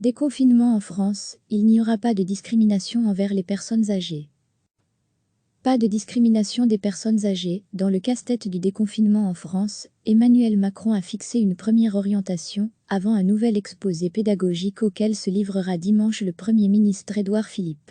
Déconfinement en France, il n'y aura pas de discrimination envers les personnes âgées. Pas de discrimination des personnes âgées. Dans le casse-tête du déconfinement en France, Emmanuel Macron a fixé une première orientation, avant un nouvel exposé pédagogique auquel se livrera dimanche le Premier ministre Édouard Philippe.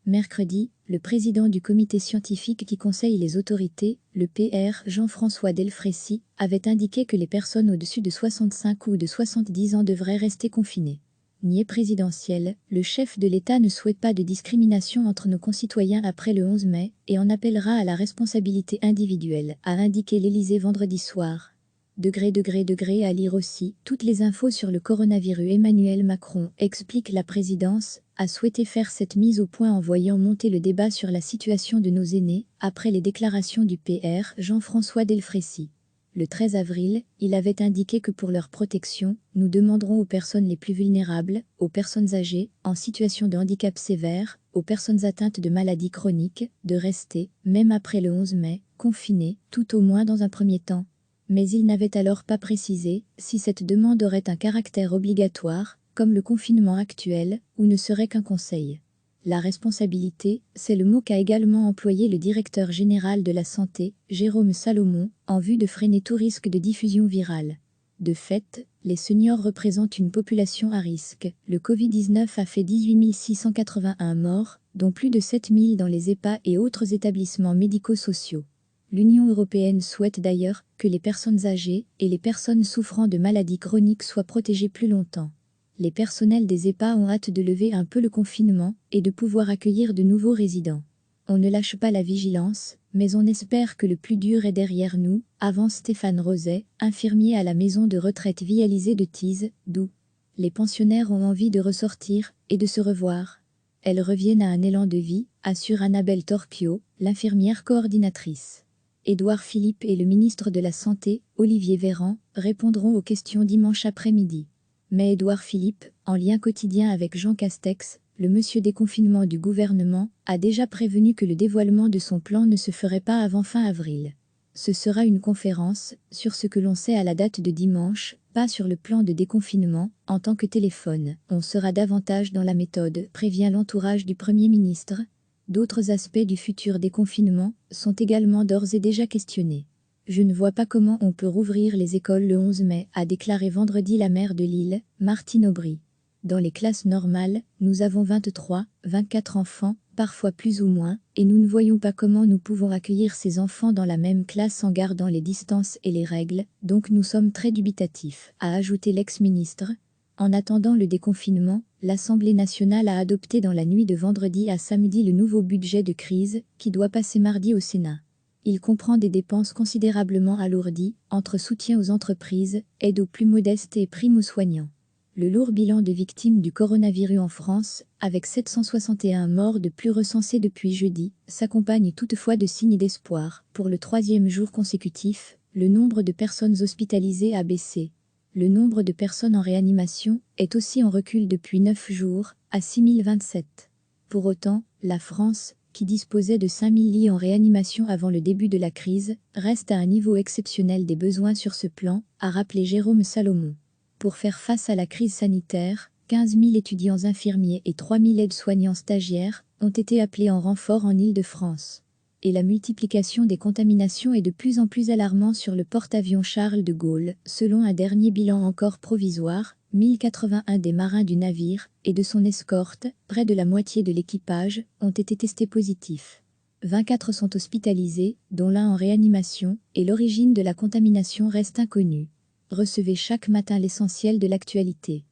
Mercredi, le président du comité scientifique qui conseille les autorités, le PR, Jean-François Delfraissy, avait indiqué que les personnes au-dessus de 65 ou de 70 ans devraient rester confinées. Niais présidentiel, le chef de l'État ne souhaite pas de discrimination entre nos concitoyens après le 11 mai et en appellera à la responsabilité individuelle, a indiqué l'Élysée vendredi soir. À lire aussi, toutes les infos sur le coronavirus. Emmanuel Macron, explique la présidence, a souhaité faire cette mise au point en voyant monter le débat sur la situation de nos aînés, après les déclarations du PR Jean-François Delfraissy. Le 13 avril, il avait indiqué que pour leur protection, nous demanderons aux personnes les plus vulnérables, aux personnes âgées, en situation de handicap sévère, aux personnes atteintes de maladies chroniques, de rester, même après le 11 mai, confinées, tout au moins dans un premier temps. Mais il n'avait alors pas précisé si cette demande aurait un caractère obligatoire, comme le confinement actuel, ou ne serait qu'un conseil. La responsabilité, c'est le mot qu'a également employé le directeur général de la Santé, Jérôme Salomon, en vue de freiner tout risque de diffusion virale. De fait, les seniors représentent une population à risque. Le Covid-19 a fait 18 681 morts, dont plus de 7 000 dans les EHPAD et autres établissements médico-sociaux. L'Union européenne souhaite d'ailleurs que les personnes âgées et les personnes souffrant de maladies chroniques soient protégées plus longtemps. Les personnels des EHPAD ont hâte de lever un peu le confinement et de pouvoir accueillir de nouveaux résidents. On ne lâche pas la vigilance, mais on espère que le plus dur est derrière nous, avance Stéphane Roset, infirmier à la maison de retraite Vialisée de Tise, d'où les pensionnaires ont envie de ressortir et de se revoir. Elles reviennent à un élan de vie, assure Annabelle Torchio, l'infirmière coordinatrice. Édouard Philippe et le ministre de la Santé, Olivier Véran, répondront aux questions dimanche après-midi. Mais Édouard Philippe, en lien quotidien avec Jean Castex, le monsieur déconfinement du gouvernement, a déjà prévenu que le dévoilement de son plan ne se ferait pas avant fin avril. Ce sera une conférence sur ce que l'on sait à la date de dimanche, pas sur le plan de déconfinement, en tant que téléphone. On sera davantage dans la méthode, prévient l'entourage du Premier ministre. D'autres aspects du futur déconfinement sont également d'ores et déjà questionnés. Je ne vois pas comment on peut rouvrir les écoles le 11 mai, a déclaré vendredi la maire de Lille, Martine Aubry. Dans les classes normales, nous avons 23, 24 enfants, parfois plus ou moins, et nous ne voyons pas comment nous pouvons accueillir ces enfants dans la même classe en gardant les distances et les règles, donc nous sommes très dubitatifs, a ajouté l'ex-ministre. En attendant le déconfinement, l'Assemblée nationale a adopté dans la nuit de vendredi à samedi le nouveau budget de crise, qui doit passer mardi au Sénat. Il comprend des dépenses considérablement alourdies, entre soutien aux entreprises, aide aux plus modestes et primes aux soignants. Le lourd bilan de victimes du coronavirus en France, avec 761 morts de plus recensés depuis jeudi, s'accompagne toutefois de signes d'espoir. Pour le 3e jour consécutif, le nombre de personnes hospitalisées a baissé. Le nombre de personnes en réanimation est aussi en recul depuis 9 jours, à 6027. Pour autant, la France, qui disposait de 5000 lits en réanimation avant le début de la crise, reste à un niveau exceptionnel des besoins sur ce plan, a rappelé Jérôme Salomon. Pour faire face à la crise sanitaire, 15 000 étudiants infirmiers et 3 000 aides-soignants stagiaires ont été appelés en renfort en Île-de-France. Et la multiplication des contaminations est de plus en plus alarmante sur le porte-avions Charles de Gaulle, selon un dernier bilan encore provisoire. 1081 des marins du navire et de son escorte, près de la moitié de l'équipage, ont été testés positifs. 24 sont hospitalisés, dont l'un en réanimation, et l'origine de la contamination reste inconnue. Recevez chaque matin l'essentiel de l'actualité.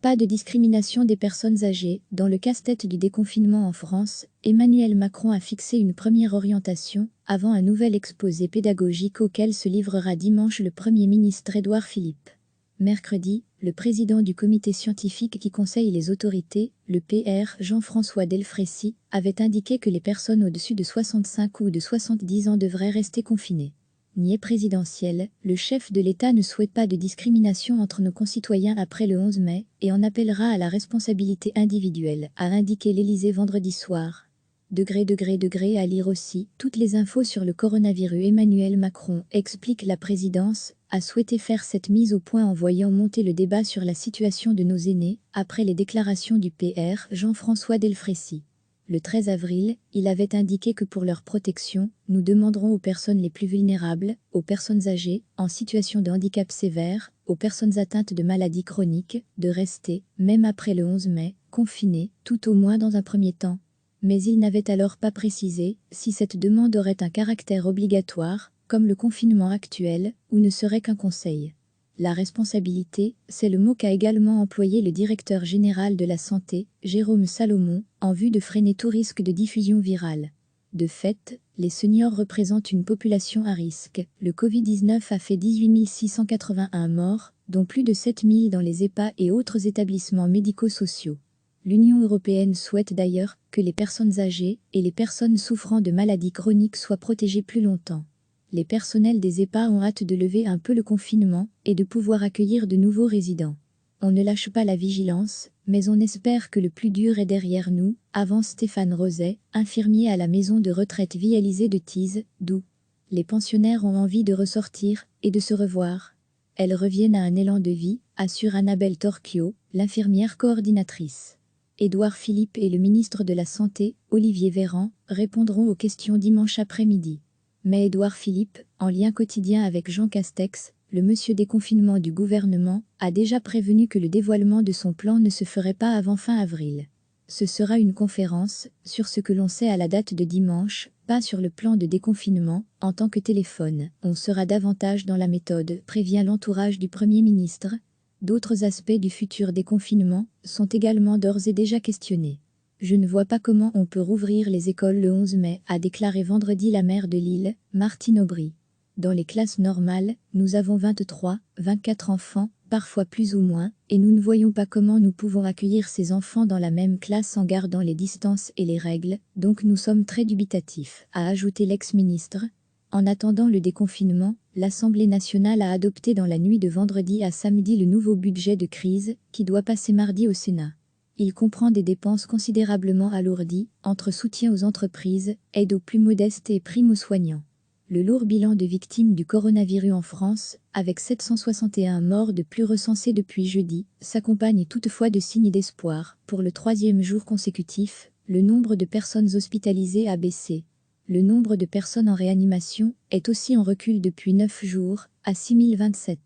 Pas de discrimination des personnes âgées. Dans le casse-tête du déconfinement en France, Emmanuel Macron a fixé une première orientation, avant un nouvel exposé pédagogique auquel se livrera dimanche le Premier ministre Édouard Philippe. Mercredi, le président du comité scientifique qui conseille les autorités, le PR Jean-François Delfraissy, avait indiqué que les personnes au-dessus de 65 ou de 70 ans devraient rester confinées. Niais présidentiel, le chef de l'État ne souhaite pas de discrimination entre nos concitoyens après le 11 mai et en appellera à la responsabilité individuelle, a indiqué l'Élysée vendredi soir. À lire aussi, toutes les infos sur le coronavirus. Emmanuel Macron, explique la présidence, a souhaité faire cette mise au point en voyant monter le débat sur la situation de nos aînés, après les déclarations du PR Jean-François Delfraissy. Le 13 avril, il avait indiqué que pour leur protection, nous demanderons aux personnes les plus vulnérables, aux personnes âgées, en situation de handicap sévère, aux personnes atteintes de maladies chroniques, de rester, même après le 11 mai, confinées, tout au moins dans un premier temps. Mais il n'avait alors pas précisé si cette demande aurait un caractère obligatoire, comme le confinement actuel, ou ne serait qu'un conseil. La responsabilité, c'est le mot qu'a également employé le directeur général de la Santé, Jérôme Salomon, en vue de freiner tout risque de diffusion virale. De fait, les seniors représentent une population à risque. Le Covid-19 a fait 18 681 morts, dont plus de 7 000 dans les EHPAD et autres établissements médico-sociaux. L'Union européenne souhaite d'ailleurs que les personnes âgées et les personnes souffrant de maladies chroniques soient protégées plus longtemps. Les personnels des EHPAD ont hâte de lever un peu le confinement et de pouvoir accueillir de nouveaux résidents. On ne lâche pas la vigilance, mais on espère que le plus dur est derrière nous, avance Stéphane Roset, infirmier à la maison de retraite Vialisée de Tise, d'où les pensionnaires ont envie de ressortir et de se revoir. Elles reviennent à un élan de vie, assure Annabelle Torchio, l'infirmière coordinatrice. Édouard Philippe et le ministre de la Santé, Olivier Véran, répondront aux questions dimanche après-midi. Mais Édouard Philippe, en lien quotidien avec Jean Castex, le monsieur déconfinement du gouvernement, a déjà prévenu que le dévoilement de son plan ne se ferait pas avant fin avril. Ce sera une conférence sur ce que l'on sait à la date de dimanche, pas sur le plan de déconfinement, en tant que téléphone. On sera davantage dans la méthode, prévient l'entourage du Premier ministre. D'autres aspects du futur déconfinement sont également d'ores et déjà questionnés. Je ne vois pas comment on peut rouvrir les écoles le 11 mai, a déclaré vendredi la maire de Lille, Martine Aubry. Dans les classes normales, nous avons 23, 24 enfants, parfois plus ou moins, et nous ne voyons pas comment nous pouvons accueillir ces enfants dans la même classe en gardant les distances et les règles, donc nous sommes très dubitatifs, a ajouté l'ex-ministre. En attendant le déconfinement, l'Assemblée nationale a adopté dans la nuit de vendredi à samedi le nouveau budget de crise, qui doit passer mardi au Sénat. Il comprend des dépenses considérablement alourdies, entre soutien aux entreprises, aide aux plus modestes et primes aux soignants. Le lourd bilan de victimes du coronavirus en France, avec 761 morts de plus recensés depuis jeudi, s'accompagne toutefois de signes d'espoir. Pour le 3e jour consécutif, le nombre de personnes hospitalisées a baissé. Le nombre de personnes en réanimation est aussi en recul depuis 9 jours, à 6027.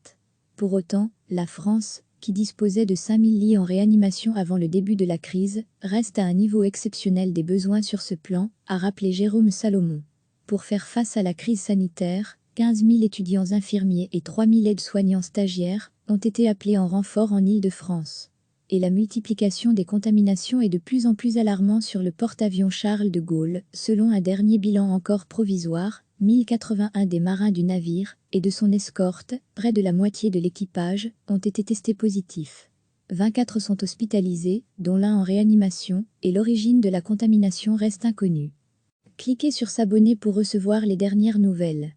Pour autant, la France, qui disposait de 5000 lits en réanimation avant le début de la crise, reste à un niveau exceptionnel des besoins sur ce plan, a rappelé Jérôme Salomon. Pour faire face à la crise sanitaire, 15 000 étudiants infirmiers et 3 000 aides-soignants stagiaires ont été appelés en renfort en Île-de-France. Et la multiplication des contaminations est de plus en plus alarmante sur le porte-avions Charles de Gaulle, selon un dernier bilan encore provisoire. 1081 des marins du navire et de son escorte, près de la moitié de l'équipage, ont été testés positifs. 24 sont hospitalisés, dont l'un en réanimation, et l'origine de la contamination reste inconnue. Cliquez sur s'abonner pour recevoir les dernières nouvelles.